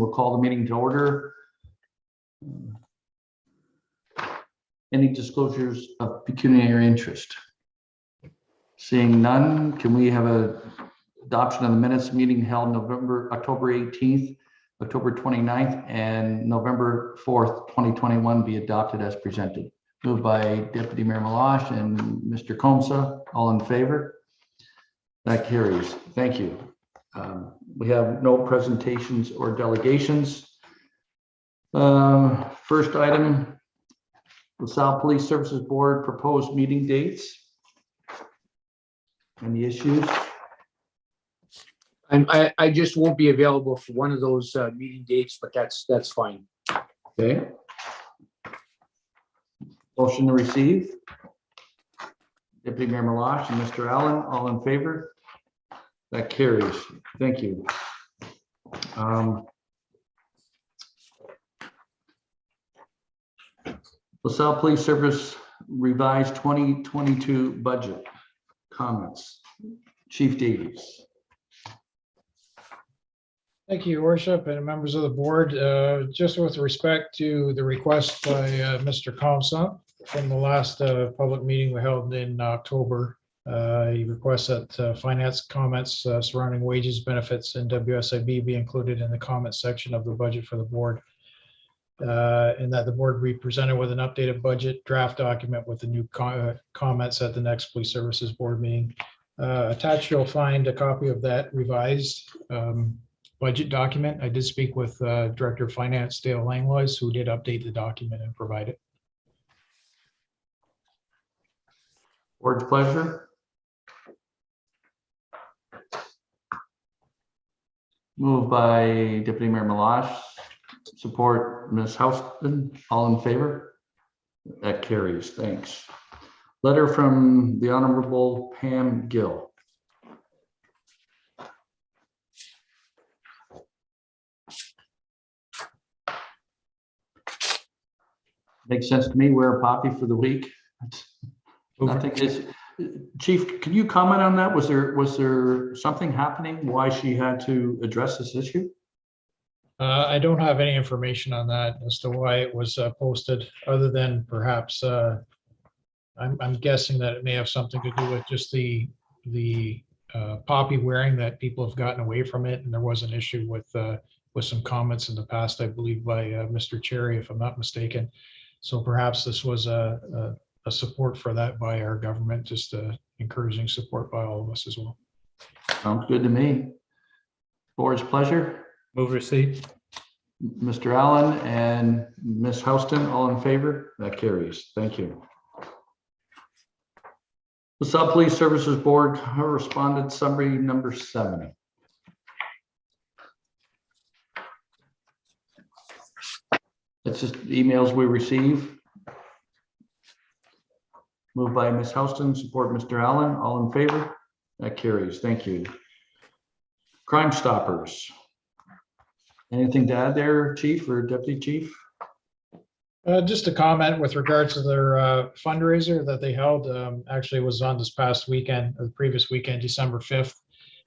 We'll call the meeting to order. Any disclosures of pecuniary interest? Seeing none, can we have a adoption of the minutes meeting held October 18th, October 29th, and November 4th, 2021 be adopted as presented? Moved by Deputy Mayor Malash and Mr. Comsa. All in favor? That carries. Thank you. We have no presentations or delegations. First item, LaSalle Police Services Board proposed meeting dates. Any issues? I just won't be available for one of those meeting dates, but that's fine. Okay. Motion to receive. Deputy Mayor Malash and Mr. Allen, all in favor? That carries. Thank you. LaSalle Police Service revised 2022 budget. Comments. Chief Davies. Thank you, Your Worship and members of the board. Just with respect to the request by Mr. Comsa from the last public meeting we held in October, he requests that finance comments surrounding wages, benefits, and WSIB be included in the comment section of the budget for the board, and that the board be presented with an updated budget draft document with the new comments at the next Police Services Board meeting. Attached, you'll find a copy of that revised budget document. I did speak with Director of Finance, Dale Langlois, who did update the document and provide it. Board's pleasure. Moved by Deputy Mayor Malash, support Ms. Houston. All in favor? That carries. Thanks. Letter from the Honorable Pam Gill. Makes sense to me. Wear a poppy for the week. Nothing is. Chief, can you comment on that? Was there something happening why she had to address this issue? I don't have any information on that as to why it was posted, other than perhaps I'm guessing that it may have something to do with just the poppy wearing, that people have gotten away from it, and there was an issue with some comments in the past, I believe, by Mr. Cherry, if I'm not mistaken. So perhaps this was a support for that by our government, just encouraging support by all of us as well. Sounds good to me. Board's pleasure. Move receipt. Mr. Allen and Ms. Houston, all in favor? That carries. Thank you. LaSalle Police Services Board Correspondent Summary number 7. It's just emails we receive. Moved by Ms. Houston, support Mr. Allen. All in favor? That carries. Thank you. Crime Stoppers. Anything to add there, Chief or Deputy Chief? Just a comment with regards to their fundraiser that they held. Actually, was on this past weekend, or the previous weekend, December 5th.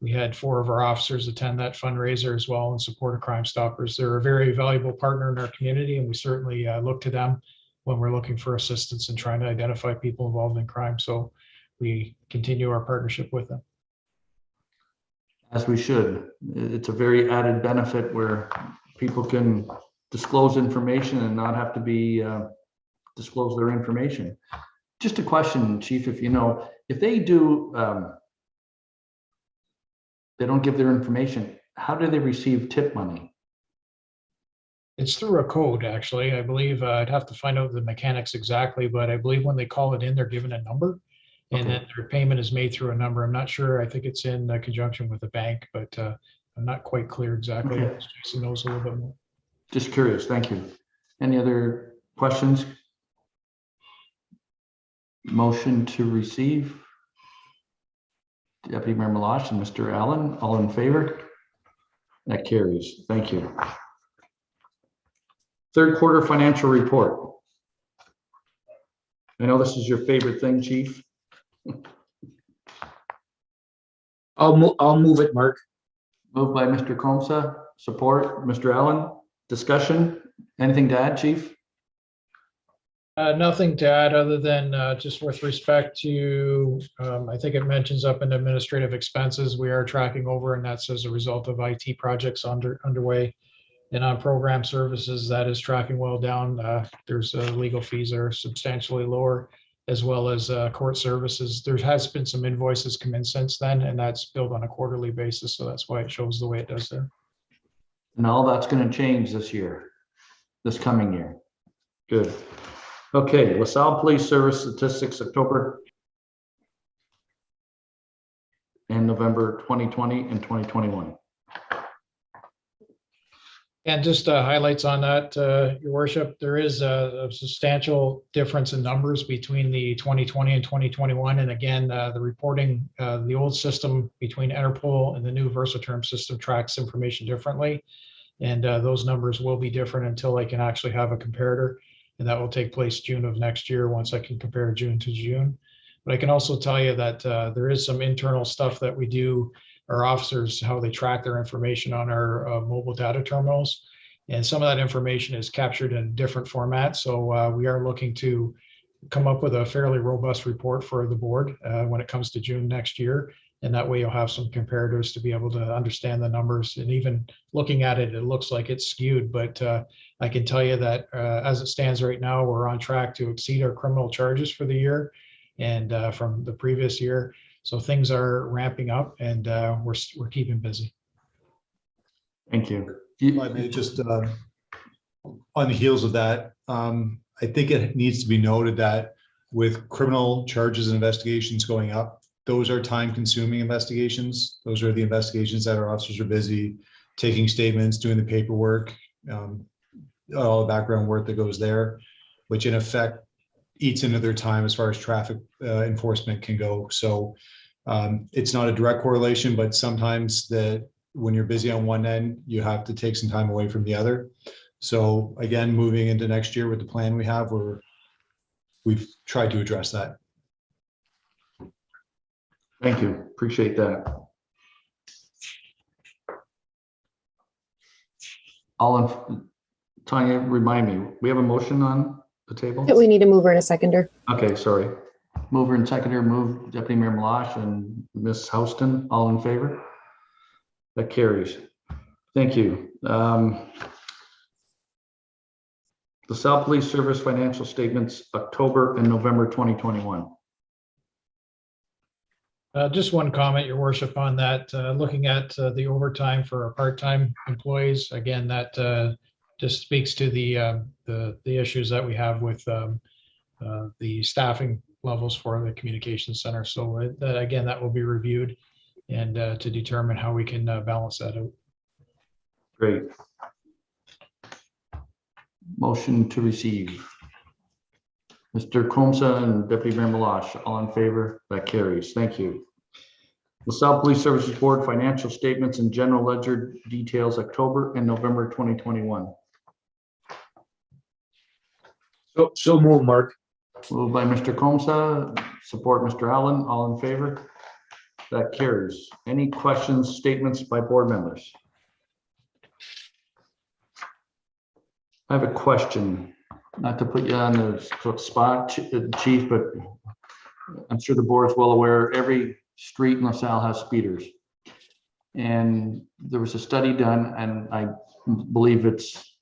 We had 4 of our officers attend that fundraiser as well in support of Crime Stoppers. They're a very valuable partner in our community, and we certainly look to them when we're looking for assistance and trying to identify people involved in crime. So we continue our partnership with them. As we should. It's a very added benefit where people can disclose information and not have to be disclose their information. Just a question, Chief, if you know, if they do, they don't give their information, how do they receive tip money? It's through a code, actually. I believe I'd have to find out the mechanics exactly, but I believe when they call it in, they're given a number, and then their payment is made through a number. I'm not sure. I think it's in conjunction with the bank, but I'm not quite clear exactly. Okay. Jason knows a little bit more. Just curious. Thank you. Any other questions? Motion to receive. Deputy Mayor Malash and Mr. Allen, all in favor? That carries. Thank you. Third quarter financial report. I know this is your favorite thing, Chief. I'll move it, Mark. Moved by Mr. Comsa, support, Mr. Allen. Discussion, anything to add, Chief? Nothing to add other than just with respect to, I think it mentions up in administrative expenses, we are tracking over, and that's as a result of IT projects underway. And on program services, that is tracking well down. There's legal fees are substantially lower, as well as court services. There has been some invoices come in since then, and that's billed on a quarterly basis. So that's why it shows the way it does there. And all that's going to change this coming year. Good. Okay, LaSalle Police Service statistics, October and November 2020 and 2021. And just highlights on that, Your Worship, there is a substantial difference in numbers between the 2020 and 2021. And again, the reporting, the old system between Interpol and the new Versaterm system tracks information differently. And those numbers will be different until I can actually have a comparator. And that will take place June of next year once I can compare June to June. But I can also tell you that there is some internal stuff that we do, our officers, how they track their information on our mobile data terminals. And some of that information is captured in different formats. So we are looking to come up with a fairly robust report for the board when it comes to June next year. And that way you'll have some comparators to be able to understand the numbers. And even looking at it, it looks like it's skewed, but I can tell you that as it stands right now, we're on track to exceed our criminal charges for the year and from the previous year. So things are ramping up, and we're keeping busy. Thank you. If I may just on the heels of that, I think it needs to be noted that with criminal charges and investigations going up, those are time-consuming investigations. Those are the investigations that our officers are busy taking statements, doing the paperwork, all the background work that goes there, which in effect eats into their time as far as traffic enforcement can go. So it's not a direct correlation, but sometimes when you're busy on one end, you have to take some time away from the other. So again, moving into next year with the plan we have, we've tried to address that. Thank you. Appreciate that. Tanya, remind me, we have a motion on the table? We need a mover and a seconder. Okay, sorry. Mover and seconder, move Deputy Mayor Malash and Ms. Houston, all in favor? That carries. Thank you. The South Police Service financial statements, October and November 2021. Just one comment, Your Worship, on that. Looking at the overtime for our part-time employees, again, that just speaks to the issues that we have with the staffing levels for the communications center. So that again, that will be reviewed and to determine how we can balance that out. Great. Motion to receive. Mr. Comsa and Deputy Mayor Malash, all in favor? That carries. Thank you. LaSalle Police Services Board financial statements and general ledger details, October and November 2021. So move, Mark. Moved by Mr. Comsa, support Mr. Allen, all in favor? That carries. Any questions, statements by board members? I have a question, not to put you on the spot, Chief, but I'm sure the board's well aware, every street in LaSalle has speeders. And there was a study done, and I believe it's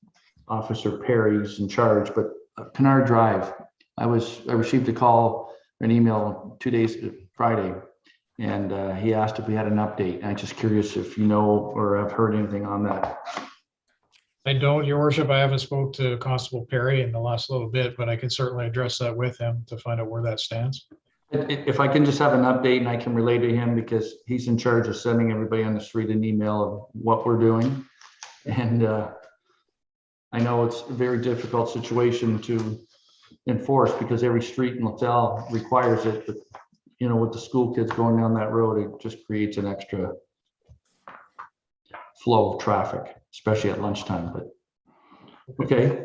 Officer Perry's in charge, but Kennard Drive, I received a call, an email 2 days, Friday, and he asked if we had an update. And I'm just curious if you know or have heard anything on that. I don't, Your Worship. I haven't spoke to Constable Perry in the last little bit, but I can certainly address that with him to find out where that stands. If I can just have an update and I can relay to him, because he's in charge of sending everybody on the street an email of what we're doing. And I know it's a very difficult situation to enforce because every street in LaSalle requires it, but you know, with the school kids going down that road, it just creates an extra flow of traffic, especially at lunchtime. But okay,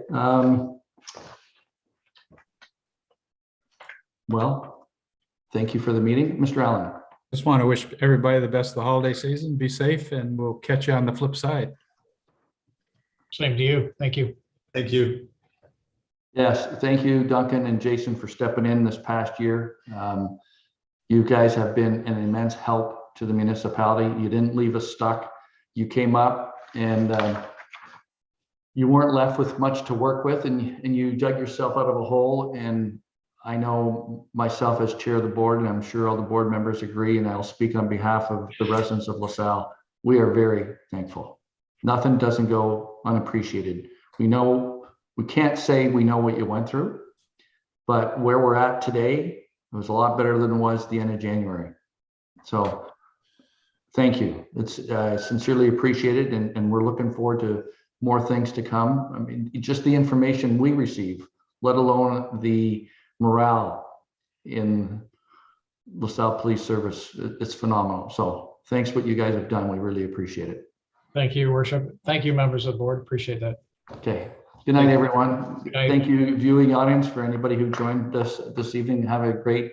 well, thank you for the meeting, Mr. Allen. Just want to wish everybody the best of the holiday season. Be safe, and we'll catch you on the flip side. Same to you. Thank you. Thank you. Yes, thank you, Duncan and Jason, for stepping in this past year. You guys have been an immense help to the municipality. You didn't leave us stuck. You came up and you weren't left with much to work with, and you dug yourself out of a hole. And I know myself as chair of the board, and I'm sure all the board members agree, and I'll speak on behalf of the residents of LaSalle. We are very thankful. Nothing doesn't go unappreciated. We know, we can't say we know what you went through, but where we're at today, it was a lot better than it was the end of January. So thank you. It's sincerely appreciated, and we're looking forward to more things to come. I mean, just the information we receive, let alone the morale in LaSalle Police Service, it's phenomenal. So thanks what you guys have done. We really appreciate it. Thank you, Your Worship. Thank you, members of the board. Appreciate that. Okay. Good night, everyone. Good night. Thank you, viewing audience, for anybody who joined us this evening. Have a great